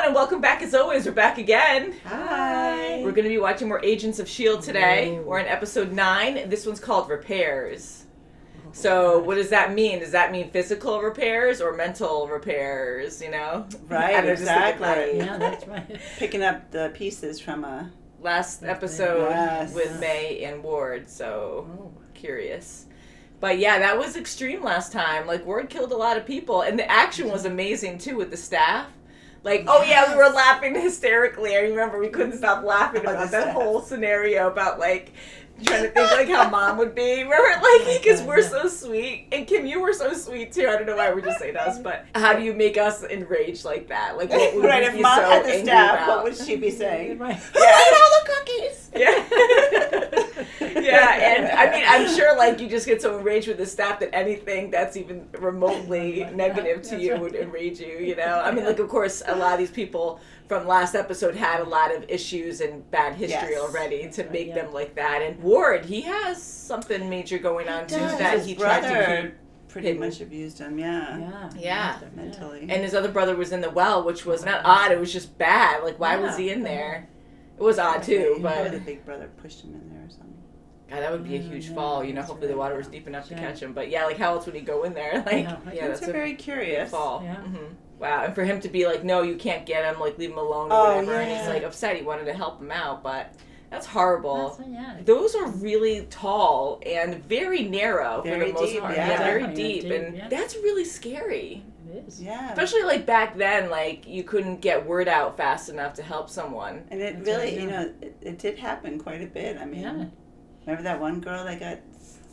everyone, and welcome back as always. We're back again. Hi. We're going to be watching more Agents of S.H.I.E.L.D. today. We're on episode 9. This one's called Repairs. So what does that mean? Does that mean physical repairs or mental repairs, you know? Right, exactly. Yeah, that's right. Picking up the pieces from a... Last episode with May and Ward, so curious. But yeah, that was extreme last time. Like, Ward killed a lot of people, and the action was amazing too with the staff. Like, oh yeah, we were laughing hysterically. I remember we couldn't stop laughing about that whole scenario about like trying to think like how mom would be. Remember, like, because we're so sweet, and Kim, you were so sweet too. I don't know why we're just saying us, but how do you make us enraged like that? Like, what would right, we if be mom so had the angry staff, about? what would she be saying? Right. Who ate all the cookies? Yeah. Yeah, and I mean, I'm sure like you just get so enraged with the staff that anything that's even remotely negative to you would enrage you, you know? I mean, like, of course, a lot of these people from last episode had a lot of issues and bad history already to make them like that. And Ward, he has something major going on too that he tried to keep pretty much abused him, Yeah. mentally. And his other brother was in the well, which was not odd, it was just bad. Like, why was he in there? It was odd too, but the big brother pushed him in there or something. God, that would be a huge fall. You know, hopefully the water was deep enough to catch him. But yeah, like how else would he go in there? Like, That's a very curious fall. Yeah. Mm-hmm. Wow, and for him to be like, no, you can't get him. Like, leave him alone or whatever. And he's like upset. He wanted to help him out, but that's horrible. Those are really tall and very narrow for the most part. Yeah, very deep, and that's really scary. It is. Yeah. Especially like back then, like you couldn't get word out fast enough to help someone. And it really, you know, it did happen quite a bit. I mean, remember that one girl that got...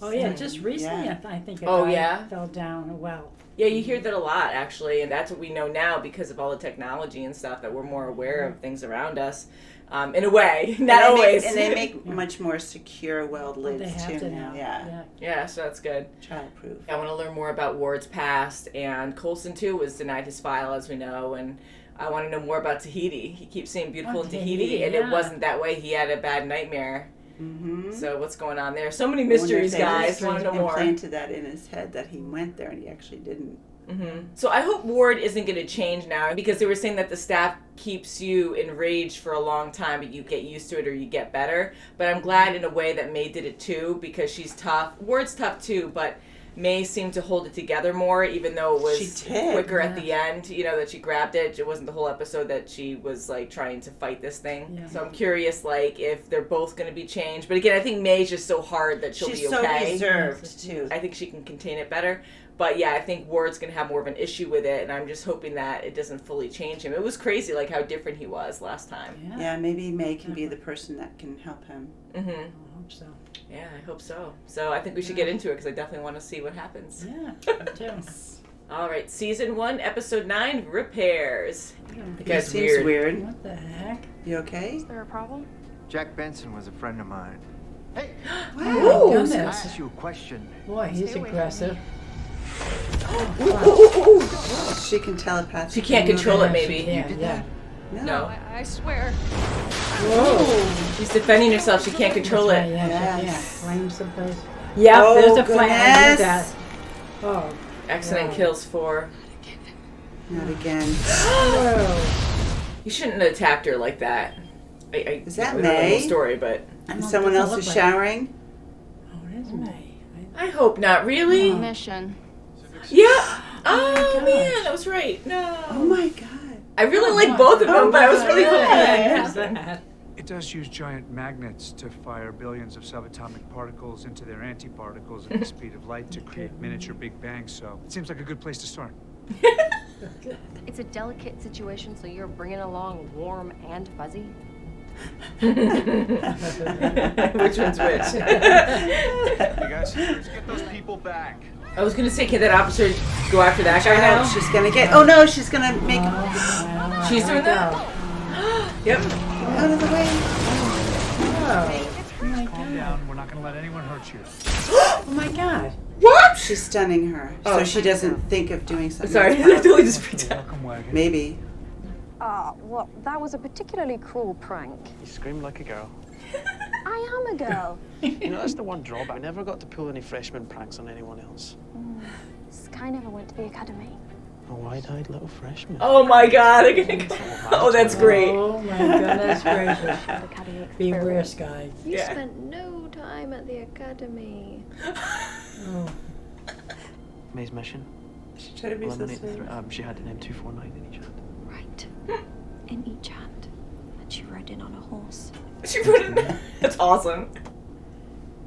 Oh, yeah, just recently, I think a guy fell down a well. Yeah, you hear that a lot, actually, and that's what we know now because of all the technology and stuff, that we're more aware of things around us. In a way, not always. And they make much more secure weld lids, they have to now. Yeah, so that's good. Childproof. I want to learn more about Ward's past, and Coulson, too, was denied his file, as we know, and I want to know more about Tahiti. He keeps saying beautiful in Tahiti, and it wasn't that way. He had a bad nightmare. Mm-hmm. So what's going on there? So many mysteries, guys. Want to know more. Implanted that in his head that he went there and he actually didn't. Mm-hmm. So I hope Ward isn't going to change now, because they were saying that the staff keeps you enraged for a long time, but you get used to it or you get better. But I'm glad in a way that May did it too, because she's tough. Ward's tough too, but May seemed to hold it together more, even though it was quicker at the end, you know, that she grabbed it. It wasn't the whole episode that she was like trying to fight this thing. Yeah. So I'm curious, like, if they're both going to be changed. But again, I think May's just so hard that she'll be okay. She's so reserved too. I think she can contain it better. But yeah, I think Ward's going to have more of an issue with it, and I'm just hoping that it doesn't fully change him. It was crazy, like, how different he was last time. Yeah, maybe May can be the person that can help him. Mm-hmm. I hope so. Yeah, I hope so. So I think we should get into it, because I definitely want to see what happens. Yeah, me too. All right, Season 1, Episode 9, Repairs. The guy seems weird. What the heck? You okay? Is there a problem? Jack Benson was a friend of mine. Hey! Wow. Oh, Can I ask you a question? Boy, he's aggressive. She can telepath. She can't control it, maybe. You did that? No. I swear. Whoa. She's defending herself. She can't control it. Yeah. Flame someplace. Yeah, there's a flame. I did that. Oh. Accident kills 4. Not again. You shouldn't have attacked her like that. Is that May? May? I don't know the whole story, but... And someone else is showering? Oh, it is May. I hope not. Really? Mission. Yeah. Oh, man, that was right. No. Oh my God. I really like both of them, but I was really hoping. It does use giant magnets to fire billions of subatomic particles into their antiparticles at the speed of light to create miniature Big Bangs, so it seems like a good place to start. It's a delicate situation, so you're bringing along warm and fuzzy? Which one's which? You guys, let's get those people back. I was gonna say, can that officer go after that guy now? She's gonna get. Oh no, she's gonna make. She's doing that? Yep. Out of the way. Calm down. We're not going to let anyone hurt you. Oh my God. What? She's stunning her, so she doesn't think of doing something. Sorry, I totally just freaked out. Maybe. Well, that was a particularly cruel prank. You screamed like a girl. I am a girl. You know, that's the one drawback. I never got to pull any freshman pranks on anyone else. Sky never went to the academy. A wide-eyed little freshman. Oh my god, they're gonna go. Oh, that's great. Oh my goodness gracious. Academy Beware, experiment. Sky. You Yeah. spent no time at the academy. Oh. May's mission. She tried to be so Eliminate the sweet. threat. She had an M249 in each hand. Right. In each hand. And she rode in on a horse. She put it. That's awesome.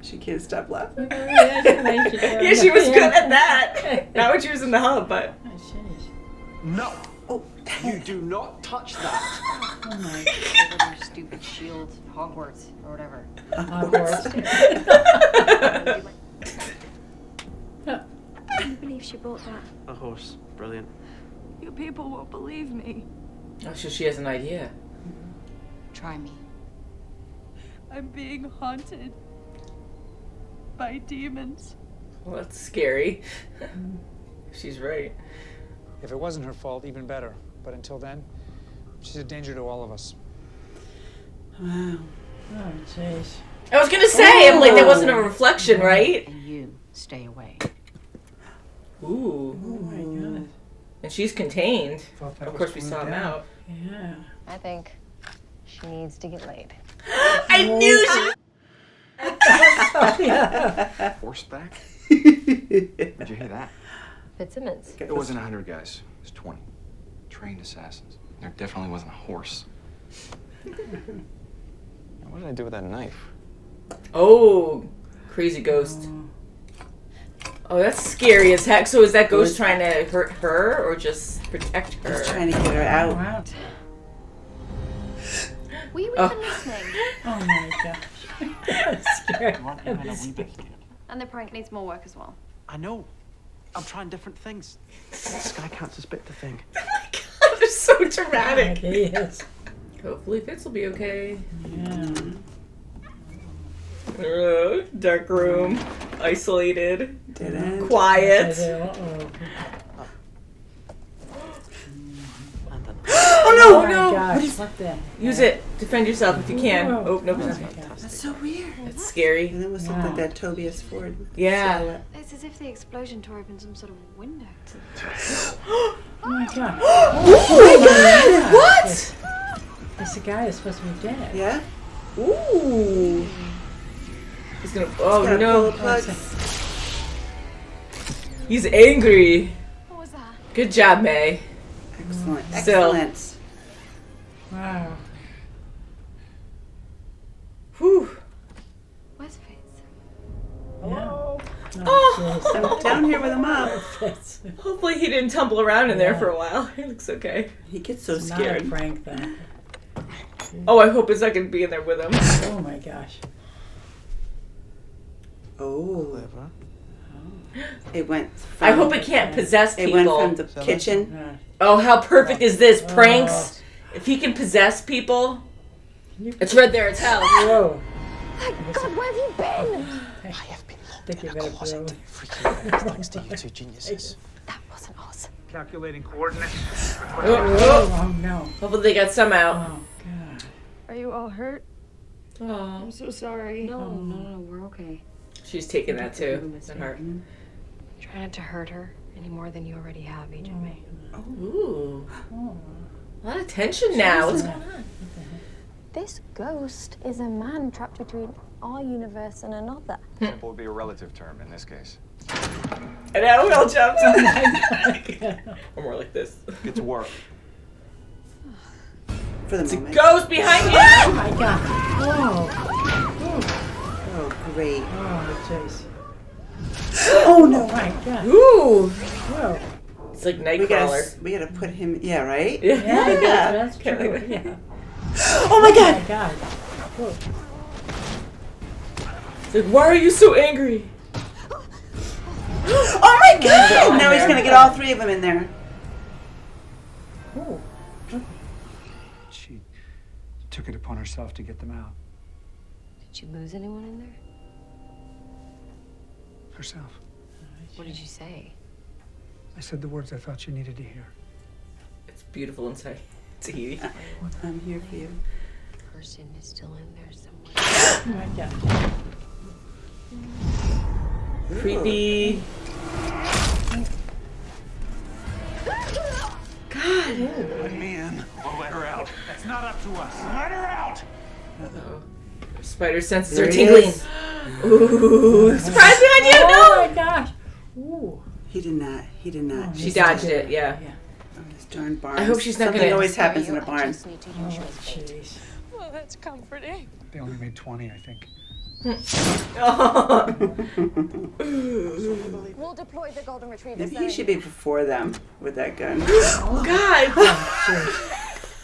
She can't stop laughing. Yeah, she was good at that. Not when she was in the hub, but. Oh, jeez. No! Oh, You do not touch that! Oh my Your stupid shield, Hogwarts, or whatever. Can you believe she bought that? A horse. Brilliant. You people won't believe me. Oh, so she has an idea. Try me. I'm being haunted by demons. Well, that's scary. She's right. If it wasn't her fault, even better. But until then, she's a danger to all of us. wow. Oh, jeez. I was gonna say, I'm like, that wasn't a reflection, right? And you stay away. Ooh. Oh my goodness. And she's contained. Thought that Of was course, we glued saw him down. out. Yeah. I think she needs to get laid. I knew she. Horseback? Did you hear that? Fitzsimmons. It wasn't 100 guys. It was 20. Trained assassins. There definitely wasn't a horse. What did I do with that knife? Oh, crazy ghost. Oh, that's scary as heck. So is that ghost trying to hurt her or just protect her? Just trying to get her out. Wow. Were you Oh. even listening? Oh my gosh. That's scary. You weren't even a wee bit scared. And the prank needs more work as well. I know. I'm trying different things. Sky can't suspect a thing. Oh my god, they're so dramatic. He is. Hopefully Fitz will be okay. Yeah. Dark room, isolated, Didn't. quiet. Uh-oh. And then Oh Oh no, my no! gosh. What the? Use it. Defend yourself if you can. Whoa. Oh, nope. Oh my That's gosh. That's so weird. That's scary. And it was something like that Tobias Ford. Yeah. silhouette. It's as if the explosion tore open some sort of window. Oh my god. Oh my god! What? This guy is supposed to be dead. Yeah? Ooh. He's gonna. Oh Gotta pull no. the plugs. He's angry. What was that? Good job, May. Excellent. Still. Excellent. Wow. Whew. Where's Fitz? Oh. Oh. Down here with a mop. Fitz. Hopefully he didn't tumble around in there Yeah. for a while. He looks okay. He gets so Not a scared. prank though. Oh, I hope it's not gonna be in there with him. Oh my gosh. Oh. clever. It went from, I hope it can't possess it people. went from the kitchen. Uh, Oh, how perfect is this? Pranks. If he can possess people, it's red there. It's hell. Whoa. God, where have you been? I have been locked Think in you a better closet throw- freaking out thanks to you two geniuses. That wasn't us. Calculating coordinates. Oh, Oh no. hopefully they got some out. Oh god. Are you all hurt? Oh, I'm so sorry. No, we're okay. she's taking that too. It's in her. Try not to hurt her any more than you already have, Agent May. Ooh, Oh. a lot of tension now. What's going on? This ghost is a man trapped between our universe and another. Simple would be a relative term in this case. I know, we all jumped. I'm more like this. Get to work. For the It's a moment. ghost behind you. Oh my god. Oh. Oh, great. Oh jeez. Oh, no. Oh my god. Ooh, Whoa. it's like We Nightcrawler. gotta put him, yeah, right? Yeah. Yeah, that's Kinda true. like that. Yeah. Oh my Oh god! my god. Whoa. It's like, why are you so angry? Oh my god! Now he's gonna get all three of them in there. Oh. She took it upon herself to get them out. Did you lose anyone in there? Herself. What did you say? I said the words I thought she needed to hear. It's beautiful inside. It's Edie. I'm here for you. Person is still in there somewhere. Oh my god. Creepy. God. Let me in or let her out. That's not up to us. Let her out. Uh-oh. Spider senses There are he tingling. is. Ooh, surprise behind you! No! Oh my gosh. Ooh. He did not. She dodged it, yeah. Oh, this darn barn. I hope she's not Something gonna- always happens in a I barn. just need to use you as bait. Jeez. Well, that's comforting. They only made 20, I think. We'll deploy the golden retrievers. Maybe he should be before them with that gun. Oh, God.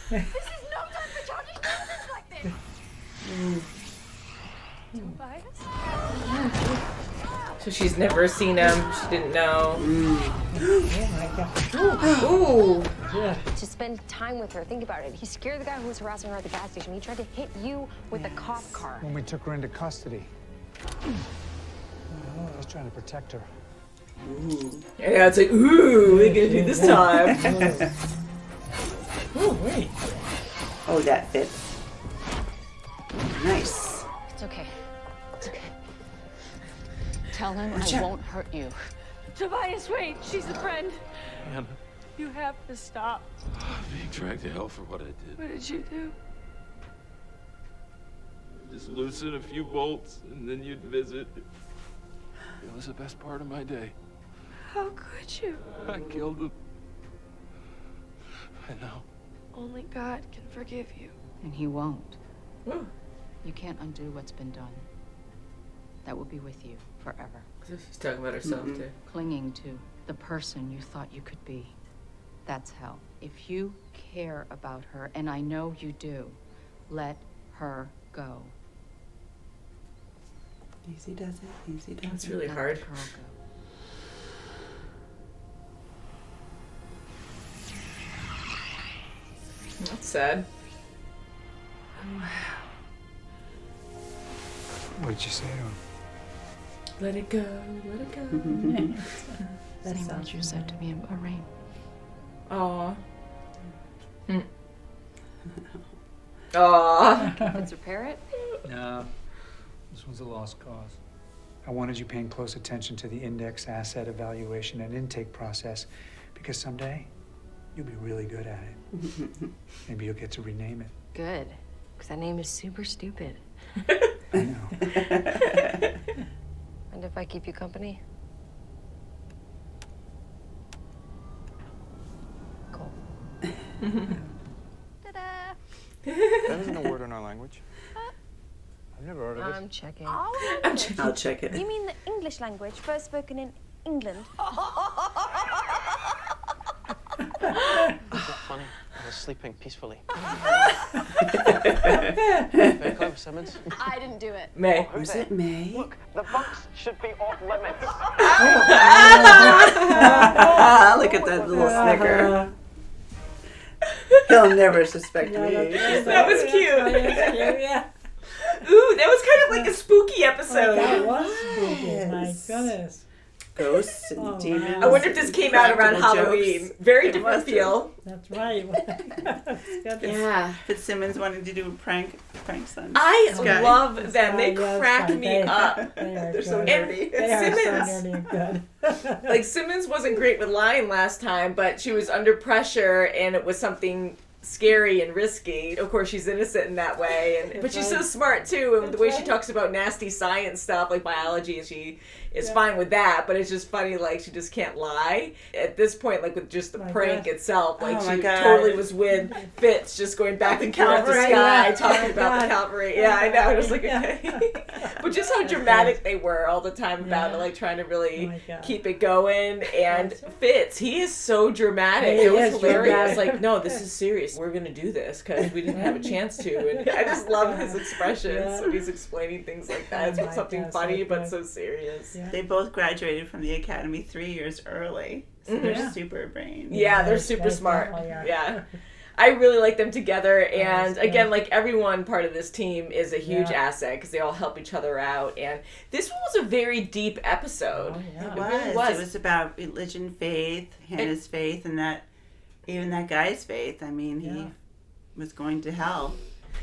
This is no time for charging violence like this. Tobias? So she's never seen him. She didn't know. Oh my god. Ooh. Yeah. To spend time with her. Think about it. He scared the guy who was harassing her at the gas station. He tried to hit you with a cop car. When we took her into custody. I was trying to protect her. And now it's like, ooh, what are you gonna do this time? Oh, wait. Oh, that fits. Nice. It's okay. It's okay. Tell him Watch I out. won't hurt you. Tobias, wait. She's a friend. Hannah, You have to stop. being dragged to hell for what I did. What did you do? Just loosen a few bolts and then you'd visit. It was the best part of my day. How could you? I killed him. I know. Only God can forgive you. And he won't. Ooh. You can't undo what's been done. That will be with you forever. She's talking about herself, too. Clinging to the person you thought you could be. That's hell. If you care about her, and I know you do, let her go. Easy does it. Easy does It's it. really Let hard. the girl go. That's sad. What did you say to him? Let it go, let it go. That Same sounds what you said to me in Bahrain. Aw. Aw. Let's repair it. No. This one's a lost cause. I wanted you paying close attention to the index asset evaluation and intake process because someday you'll be really good at it. Maybe you'll get to rename it. Good. Because that name is super stupid. I know. And if I keep you company? Cool. Ta-da! That isn't a word in our language. I've never heard of it. I'm checking. I'll check it. You mean the English language, first spoken in England? Not funny. I was sleeping peacefully. Very clever, Simmons. I didn't do it. May. Was it May? Look, the bunks should be off limits. Look at that little snicker. He'll never suspect me. That was cute. Yeah. Ooh, that was kind of like a spooky episode. That was spooky. My Yes. goodness. Ghosts and Oh, demons. wow. I wonder if this came out around practical Halloween. jokes. Very It different must have. feel. That's right. Yeah. Fitzsimmons wanted to do a pranks on I Sky. love them. They Yes, crack fine. me They- up. They're so good. nerdy. They are Simmons. so nerdy and good. Like, Simmons wasn't great with lying last time, but she was under pressure and it was something scary and risky. Of course, she's innocent in that way, but she's so smart too. And the way she talks about nasty science stuff, like biology, and she is fine with that. But it's just funny, like she just can't lie at this point. Like with just the My prank God. itself, like Oh my she God. totally was with Fitz, just going back and forth to Calvary, Sky, yeah. talking Oh about the God. Calvary. Yeah, I know. I was like, Yeah. okay, but just how dramatic they were all the time about it, like trying to Oh really my God. keep it going. And Fitz, he is so dramatic. He It was is hilarious. dramatic. Like, no, this is serious. We're gonna do this because we didn't have a chance to. And I just love his expressions Yeah. when he's explaining things like that. It's Oh my something God, funny so but good. so serious. Yeah. They both graduated from the academy 3 years early, so they're Yeah. super brains. Yeah, they're Yes, super they smart. definitely are. Yeah. I really like them together, and that's again, good. like everyone part of this team is a huge Yeah. asset because they all help each other out. And this one was a very deep episode. Oh, yeah. It really was. was. It was about religion, faith, Hannah's faith, and that even that guy's faith. I mean, he Yeah. was going to hell.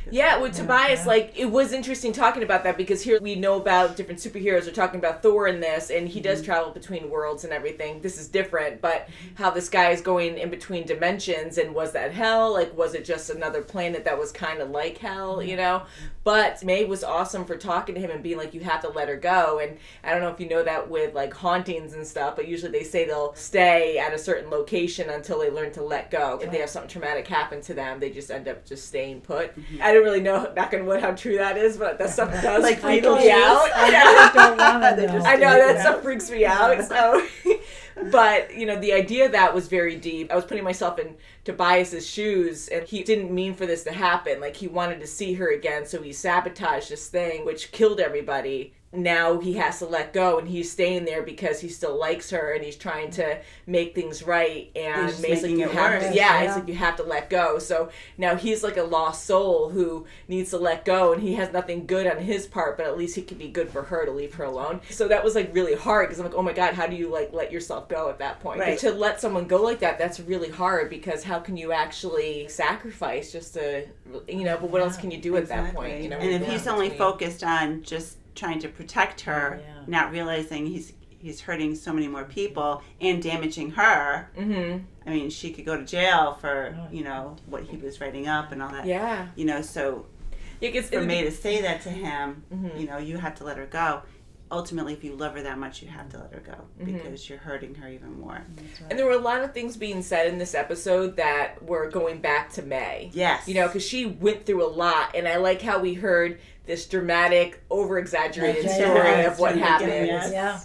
Yeah, with Tobias, like, it was interesting talking about that because here we know about different superheroes. We're talking about Thor in this, and he does travel between worlds and everything. This is different, but how this guy is going in between dimensions, and was that hell? Like, was it just another planet that was kind of like hell, you know? But May was awesome for talking to him and being like, you have to let her go. And I don't know if you know that with, like, hauntings and stuff, but usually they say they'll stay at a certain location until they learn to let go. If they have something traumatic happen to them, they just end up just staying put. I don't really know, knock on wood, how true that is, but that stuff does like freak me out. I know, that stuff freaks me out. So, but, you know, the idea of that was very deep. I was putting myself in Tobias's shoes, and he didn't mean for this to happen. Like, he wanted to see her again, so he sabotaged this thing, which killed everybody. Now he has to let go, and he's staying there because he still likes her, and he's trying to make things right. And May's like, you have to, it's like, you have to let go. So now he's like a lost soul who needs to let go, and he has nothing good on his part, but at least he can be good for her to leave her alone. So that was like really hard, because I'm like, oh my God, how do you like let yourself go at that point? Right. To let someone go like that, that's really hard, because how can you actually sacrifice just to, you know, but what else can you do at that point? You know, and if he's only focused on just trying to protect her, not realizing he's hurting so many more people and damaging her. I mean, she could go to jail for, you know, what he was writing up and all that. Yeah. You know, so for May to say that to him, you know, you have to let her go. Ultimately, if you love her that much, you have to let her go, because you're hurting her even more. And there were a lot of things being said in this episode that were going back to May. Yes. You know, because she went through a lot, and I like how we heard this dramatic, over-exaggerated story of what happened.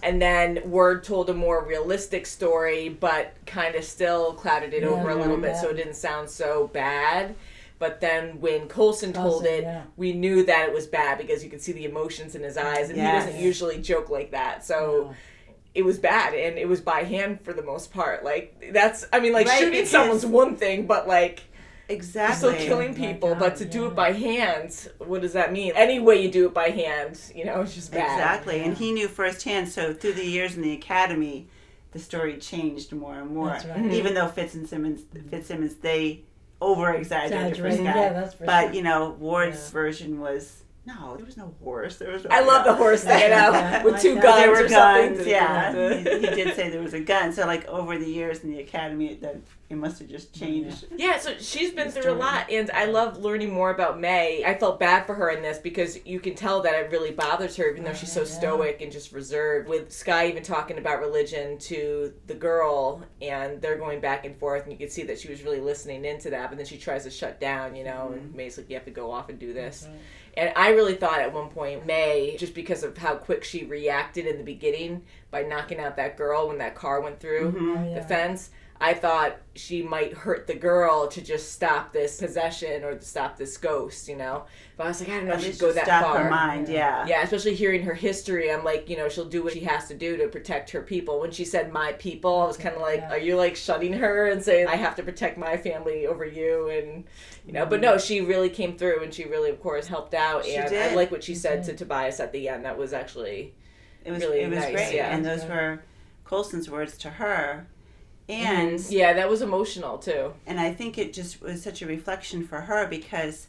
And then Word told a more realistic story, but kind of still clouded it over a little bit, so it didn't sound so bad. But then when Coulson told it, we knew that it was bad, because you could see the emotions in his eyes, and he doesn't usually joke like that. So it was bad, and it was by hand for the most part. Like, that's, I mean, like, shooting someone's one thing, but like, exactly, you're still killing people, but to do it by hand, what does that mean? Any way you do it by hand, you know, it's just bad. Exactly, and he knew firsthand, so through the years in the academy, the story changed more and more. That's right. Even though Fitzsimmons, they over-exaggerated for Sky. Yeah, that's for sure. You know, Ward's version was, no, there was no horse. There was no, I love the horse thing, you know, with two guns. There were or guns, something. yeah. He did say there was a gun. So, like, over the years in the academy, it must have just changed. Yeah, so she's been through a lot, and I love learning more about May. I felt bad for her in this, because you can tell that it really bothers her, even though she's so stoic and just reserved. With Sky even talking about religion to the girl, and they're going back and forth, and you can see that she was really listening into that, but then she tries to shut down, you know, and May's like, you have to go off and do this. And I really thought at one point, May, just because of how quick she reacted in the beginning by knocking out that girl when that car went through the fence, I thought she might hurt the girl to just stop this possession or to stop this ghost, you know? But I was like, I don't know if she'd go that far. Stop her mind, yeah. Yeah, especially hearing her history. I'm like, you know, she'll do what she has to do to protect her people. When she said my people, I was kind of like, are you like shutting her and saying, I have to protect my family over you? And, you know, but no, she really came through, and she really, of course, helped out. She and did. I like what she said to Tobias at the end. That was actually really nice. Great. Yeah. And those were Coulson's words to her. And yeah, that was emotional too. And I think it just was such a reflection for her, because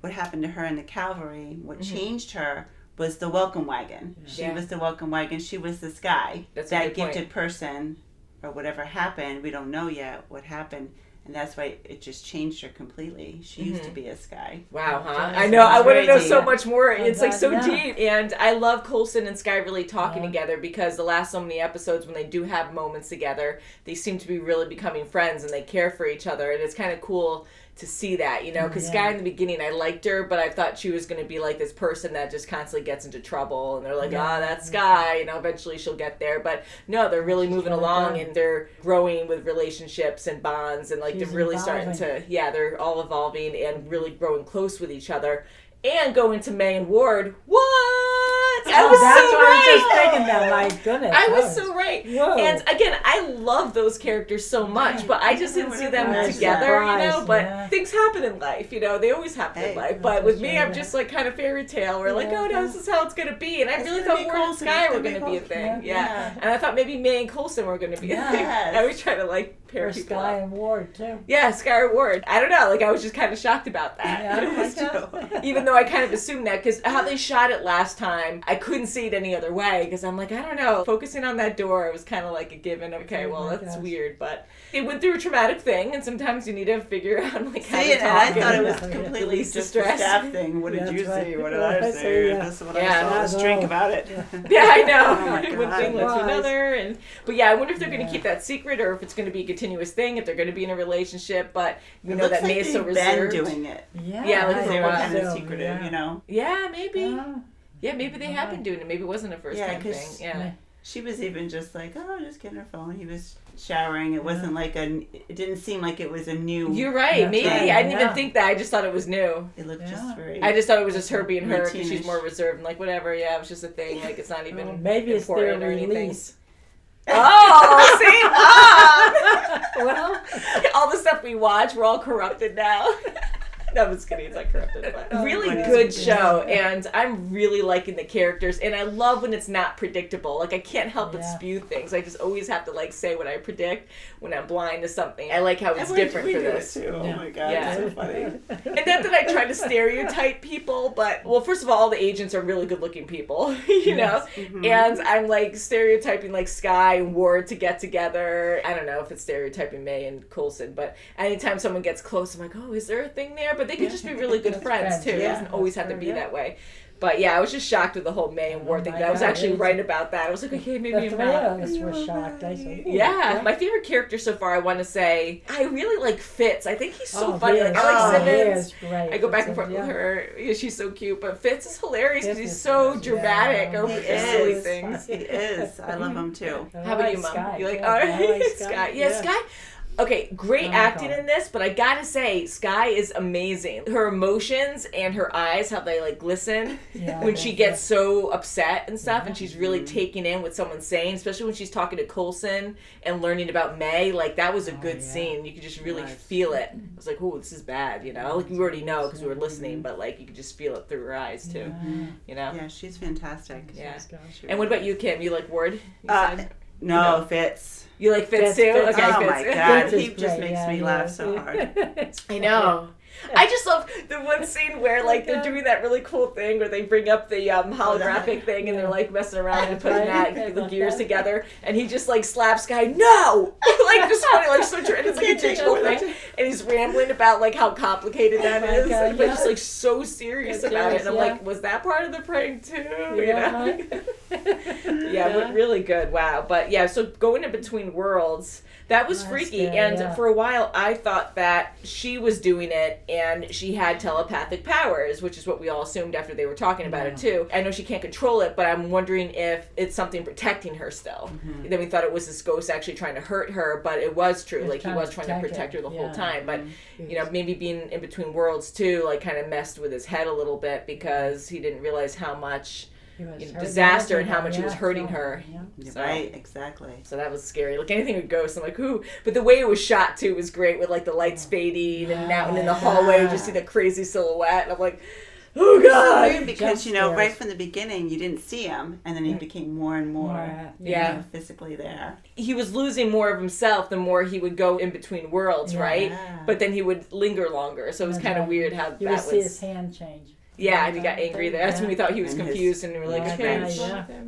what happened to her in the cavalry, what changed her, was the welcome wagon. She was the welcome wagon. She was this guy, that gifted person, or whatever happened. We don't know yet what happened. And that's why it just changed her completely. She used to be a Sky. Wow, huh? I know. I want to know so much more. It's like so deep. And I love Coulson and Sky really talking together, because the last so many episodes, when they do have moments together, they seem to be really becoming friends, and they care for each other. And it's kind of cool to see that, you know, because Sky in the beginning, I liked her, but I thought she was going to be like this person that just constantly gets into trouble, and they're like, that's Sky, you know, eventually she'll get there. But no, they're really moving along, and they're growing with relationships and bonds, and like they're really starting to, they're all evolving and really growing close with each other. And going to May and Ward, what? I was that's so what right. I was just thinking that. My goodness, I was so right. Whoa. And again, I love those characters so much, but I just didn't see them together, you know. But things happen in life, you know. They always happen in life. But with me, I'm just like kind of fairy tale. We're like, oh no, this is how it's gonna be. And I really thought Ward and Sky were gonna be a thing. Yeah. And I thought maybe May and Coulson were gonna be a thing. I always try to like pair For people Sky up. and Ward, too. Yeah, Sky Ward. I don't know. Like, I was just kind of shocked about that. Yeah, Even though I kind of assumed that, because how they shot it last time, I couldn't see it any other way, because I'm like, I don't know. Focusing on that door, it was kind of like a given. Okay, well, that's weird, but it went through a traumatic thing, and sometimes you need to figure out, like, how to talk. I thought it was and completely release the just a stress. staff thing. What did That's you right. see? What did I see? Yeah. This is what I saw. Let's drink about it. Yeah, I know. Oh my One God. thing led to Surprise. another, but yeah, I wonder if they're going to keep that secret or if it's going to be a continuous thing. If they're going to be in a relationship, but you know that May is so reserved. They've been doing it. Yeah, like They for a were while. kind of secretive, you know. Yeah, maybe. Yeah, maybe they have been doing it. Maybe it wasn't a first time thing. Yeah. She was even just like, oh, just getting her phone. He was showering. It wasn't like it didn't seem like it was a new. You're right. Maybe. I didn't even think that. I just thought it was new. It looked just very. I just thought it was just her being her because she's routine-ish. more reserved and like, whatever. Yeah, it was just a thing. Like, it's not even Maybe it's their important or anything. release. Oh, see? Well, all the stuff we watch, we're all corrupted now. No, I'm just kidding. It's not corrupted. But really What is good it? show, and I'm really liking the characters, and I love when it's not predictable. Like, I can't help but spew things. I just always have to, like, say what I predict when I'm blind to something. I like how it's different we for do it this. too. Oh my God, Yeah. it's so funny. And not that I try to stereotype people, but, well, first of all the agents are really good-looking people, you know? Mhm. And I'm, like, stereotyping, like, Sky and Ward to get together. I don't know if it's stereotyping May and Coulson, but anytime someone gets close, I'm like, oh, is there a thing there? But they could just be really good friends, too. It doesn't always have to be that way. But yeah, I was just shocked with the whole May and Ward thing. I was actually right about that. I was like, okay, maybe I'm not. That's was shocked. I said, Yeah, my favorite character so far, I want to say, I really like Fitz. I think he's so funny. He Like, is. I like He Simmons. is great. I go back and Fitz forth is, with her. Yeah, she's so cute. But Fitz is hilarious because he's so is, dramatic over He silly is. things. He is. I love him too. How about you, Mom? Sky. You like, Yeah, all I right, like Sky. Sky. Yeah, Yeah. Sky. Okay, great Oh, acting God. in this, but I gotta say, Sky is amazing. Her emotions and her eyes, how they like glisten when she gets so upset and stuff, and she's really taking in what someone's saying, especially when she's talking to Coulson and learning about May. Like, that was a good scene. You could just really feel it. I was like, oh, this is bad, you know? Like, we already know because we were listening, but like, you could just feel it through her eyes too, you know? Yeah, she's fantastic. Yeah. She And what really about you, Kim? You like Ward? You said? No, No. Fitz. You like Fitz too? Fitz. Okay, Oh Fitz. my God, Fitz is he just great. makes me laugh so hard. I know. I just love the one scene where like they're doing that really cool thing where they bring up the holographic thing and they're like messing around and putting the gears together, and he just like slaps Guy, no, like just funny, like so and it's like a digital thing, and he's rambling about like how complicated that is, God, but just like so serious about it. And I'm yeah. like, was that part of the prank too? You Yeah, know? Yeah, but really good. Wow. But yeah, so going in between worlds. That was freaky, scary, and yeah. for a while I thought that she was doing it and she had telepathic powers, which is what we all assumed after they were talking about it too. I know she can't control it, but I'm wondering if it's something protecting her still. Then we thought it was this ghost actually trying to hurt her, but it was true. Like, he was trying to protect her the whole time. But, you know, maybe being in between worlds too, like, kind of messed with his head a little bit because he didn't realize how much disaster and how much he was hurting her. So, right, exactly. So that was scary. Like, anything with ghosts, I'm like, ooh. But the way it was shot too was great, with like the lights fading and out and in the hallway, you just see the crazy silhouette, and I'm like, oh God. It's weird because, you know, right from the beginning, you didn't see him, and then he became more and more, you know, physically there. He was losing more of himself the more he would go in between worlds, right? But then he would linger longer, so it was kind of weird how you that would was. see his hand change. Yeah, and he got angry there. That's when we thought he was And confused, and we were like, his okay, wrench.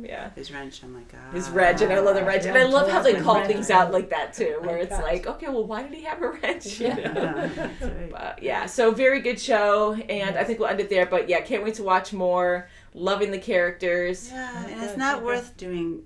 yeah. His wrench, I'm like, ah. His wrench, and I love the wrench. And I love how they call wrench. things out like that, too, where it's Cut. like, okay, well, why did he have a wrench? You know? That's right. But, yeah, so very good show, and I think we'll end it there. But, yeah, can't wait to watch more. Loving the characters. Yeah, and it's not worth doing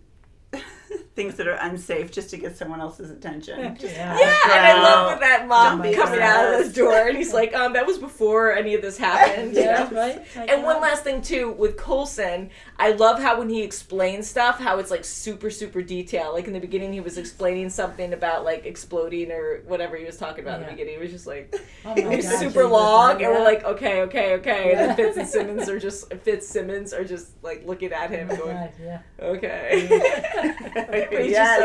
things that are unsafe just to get someone else's attention. Yeah, and I love with that mom Don't be coming out of obsessed. this door, and he's like, that was before any of this happened. you Yeah, know? right. And one last thing, too, with Coulson, I love how when he explains stuff, how it's, like, super, super detailed. Like, in the beginning, he was explaining something about, like, exploding or whatever he was talking about in the beginning. It was just, like, Oh my it was gosh, super he was long, like and we're that. like, okay. And then Fitzsimmons are just, like, looking at him and going, Right, yeah. okay. He's Yes. just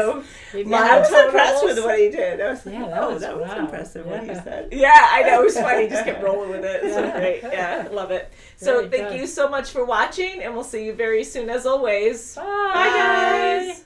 so Yeah, I was monotone impressed almost. with what he did. I was like, Yeah, oh, that was impressive what he Yeah. said. Yeah, I know. It was funny. Just kept rolling with it. It's so great. Yeah, love it. So Very thank good. you so much for watching, and we'll see you very soon as always. Bye. Bye guys.